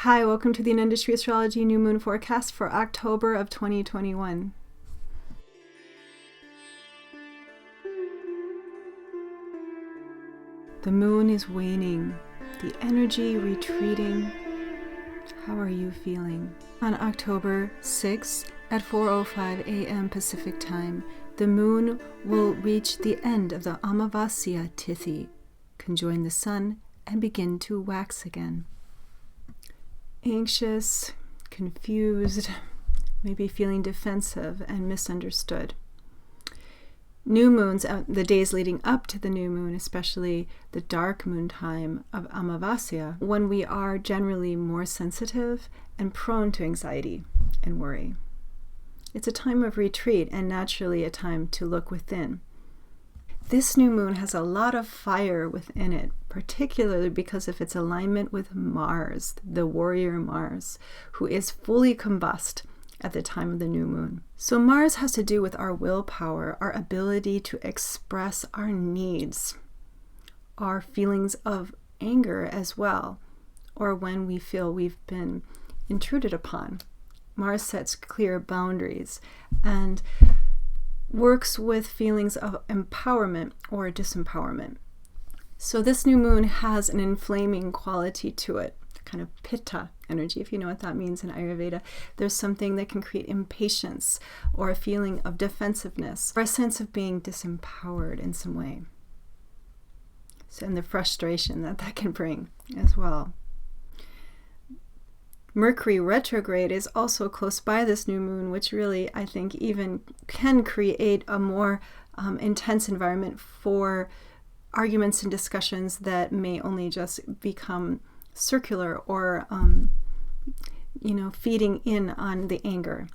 Hi, welcome to the Vedic Astrology New Moon Forecast for October of 2021. The moon is waning, the energy retreating. How are you feeling? On October 6th at 4:05 a.m. Pacific Time, the moon will reach the end of the Amavasya Tithi, conjoin the sun, and begin to wax again. Anxious, confused, maybe feeling defensive and misunderstood. New moons, the days leading up to the new moon, especially the dark moon time of Amavasya, when we are generally more sensitive and prone to anxiety and worry. It's a time of retreat and naturally a time to look within. This new moon has a lot of fire within it, particularly because of its alignment with Mars, the warrior Mars, who is fully combust at the time of the new moon. So Mars has to do with our willpower, our ability to express our needs, our feelings of anger as well, or when we feel we've been intruded upon. Mars sets clear boundaries and works with feelings of empowerment or disempowerment. So this new moon has an inflaming quality to it, kind of pitta energy, if you know what that means in Ayurveda. There's something that can create impatience or a feeling of defensiveness or a sense of being disempowered in some way. So, and the frustration that can bring as well. Mercury retrograde is also close by this new moon, which really, I think, even can create a more intense environment for arguments and discussions that may only just become circular or, feeding in on the anger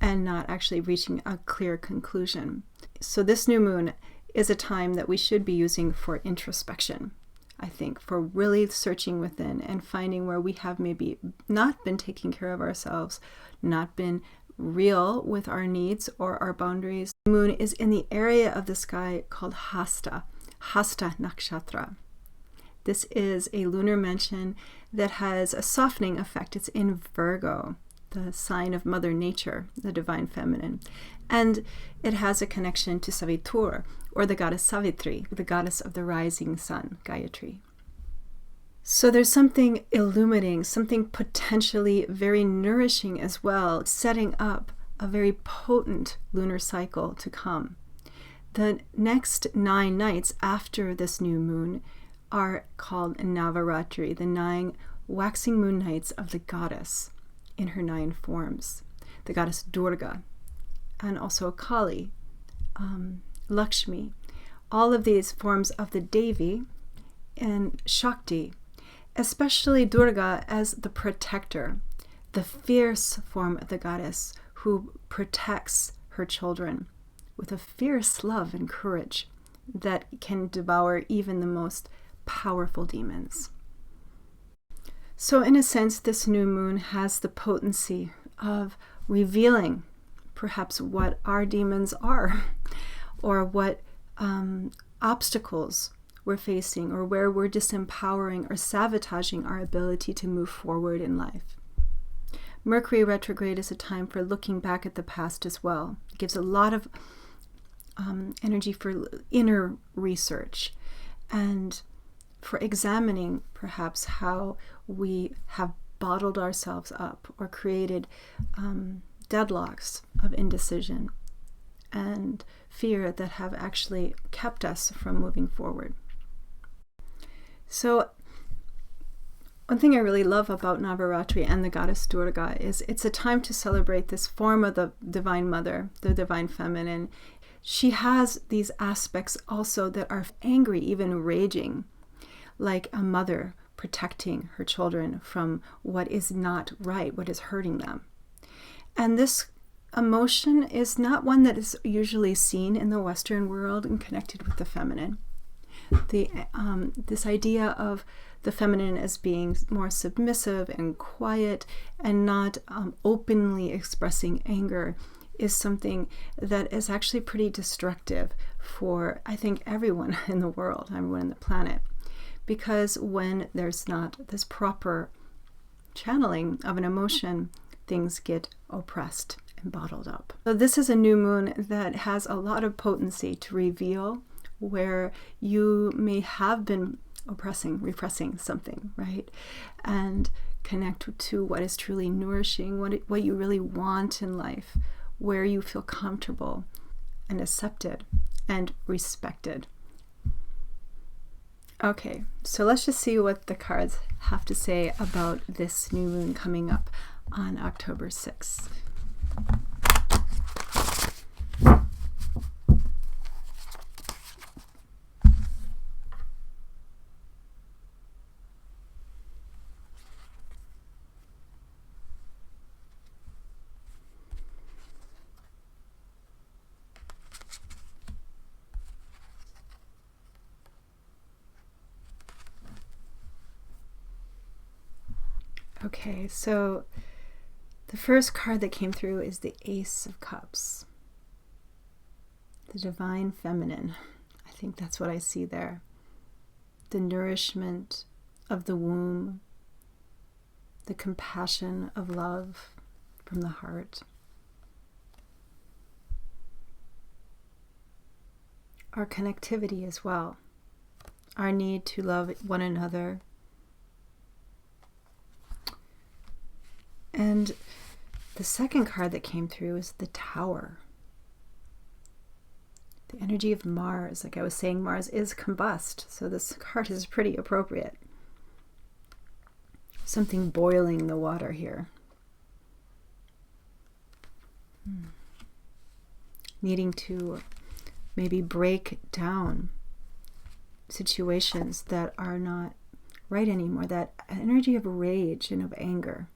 and not actually reaching a clear conclusion. So this new moon is a time that we should be using for introspection, I think, for really searching within and finding where we have maybe not been taking care of ourselves, not been real with our needs or our boundaries. The moon is in the area of the sky called Hasta Nakshatra. This is a lunar mention that has a softening effect. It's in Virgo, the sign of Mother Nature, the divine feminine. And it has a connection to Savitur, or the goddess Savitri, the goddess of the rising sun, Gayatri. So there's something illuminating, something potentially very nourishing as well, setting up a very potent lunar cycle to come. The next 9 nights after this new moon are called Navaratri, the 9 waxing moon nights of the goddess in her 9 forms. The goddess Durga, and also Kali, Lakshmi, all of these forms of the Devi and Shakti, especially Durga as the protector, the fierce form of the goddess who protects her children with a fierce love and courage that can devour even the most powerful demons. So in a sense, this new moon has the potency of revealing perhaps what our demons are, or what obstacles we're facing, or where we're disempowering or sabotaging our ability to move forward in life. Mercury retrograde is a time for looking back at the past as well. It gives a lot of energy for inner research and for examining perhaps how we have bottled ourselves up or created deadlocks of indecision and fear that have actually kept us from moving forward. So one thing I really love about Navaratri and the goddess Durga is it's a time to celebrate this form of the divine mother, the divine feminine. She has these aspects also that are angry, even raging, like a mother protecting her children from what is not right, what is hurting them. And this emotion is not one that is usually seen in the Western world and connected with the feminine. This idea of the feminine as being more submissive and quiet and not openly expressing anger is something that is actually pretty destructive for, I think, everyone in the world, everyone on the planet. Because when there's not this proper channeling of an emotion, things get oppressed and bottled up. So this is a new moon that has a lot of potency to reveal where you may have been repressing something, right? And connect to what is truly nourishing, what you really want in life, where you feel comfortable and accepted and respected. Okay, so let's just see what the cards have to say about this new moon coming up on October 6th. Okay, so the first card that came through is the Ace of Cups, the divine feminine. I think that's what I see there. The nourishment of the womb, the compassion of love from the heart. Our connectivity as well, our need to love one another. And the second card that came through is the Tower. The energy of Mars. Like I was saying, Mars is combust, so this card is pretty appropriate. Something boiling the water here. Needing to maybe break down situations that are not right anymore. That energy of rage and of anger.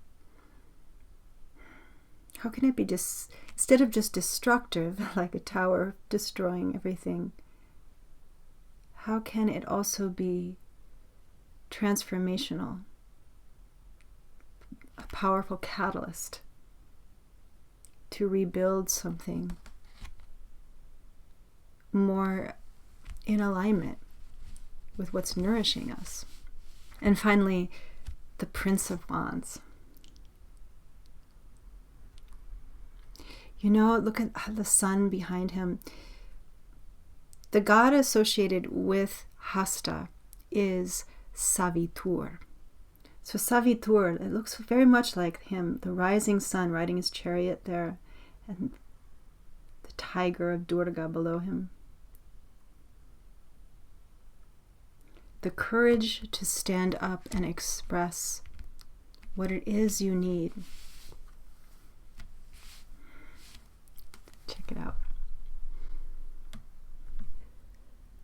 How can it be instead of just destructive, like a tower destroying everything, how can it also be transformational, a powerful catalyst to rebuild something more in alignment with what's nourishing us? And finally, the Prince of Wands. You know, look at the sun behind him. The god associated with Hasta is Savitur. So Savitur, it looks very much like him, the rising sun riding his chariot there, and the tiger of Durga below him. The courage to stand up and express what it is you need. Check it out.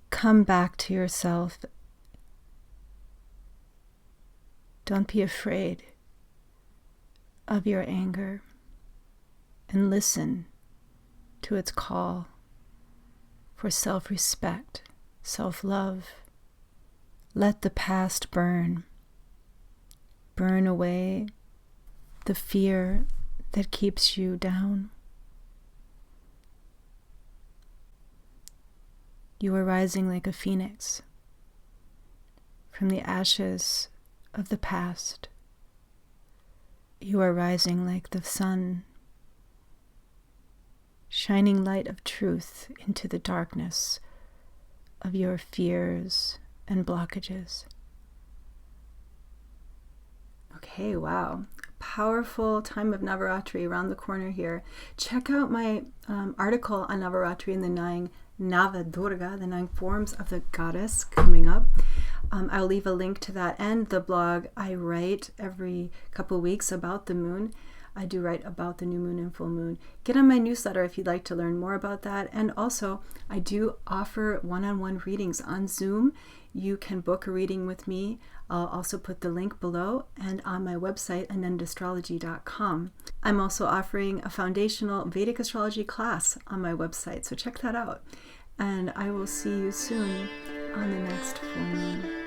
Come back to yourself. Don't be afraid of your anger and listen to its call for self-respect, self-love. Let the past burn. Burn away the fear that keeps you down. You are rising like a phoenix from the ashes of the past. You are rising like the sun, shining light of truth into the darkness of your fears and blockages. Okay, wow. Powerful time of Navaratri around the corner here. Check out my article on Navaratri and the 9 Navadurga, the 9 forms of the goddess, coming up. I'll leave a link to that and the blog. I write every couple weeks about the moon. I do write about the new moon and full moon. Get on my newsletter if you'd like to learn more about that. And also, I do offer one-on-one readings on Zoom. You can book a reading with me. I'll also put the link below and on my website, indecisive.com. I'm also offering a foundational Vedic Astrology class on my website, so check that out. And I will see you soon on the next full moon.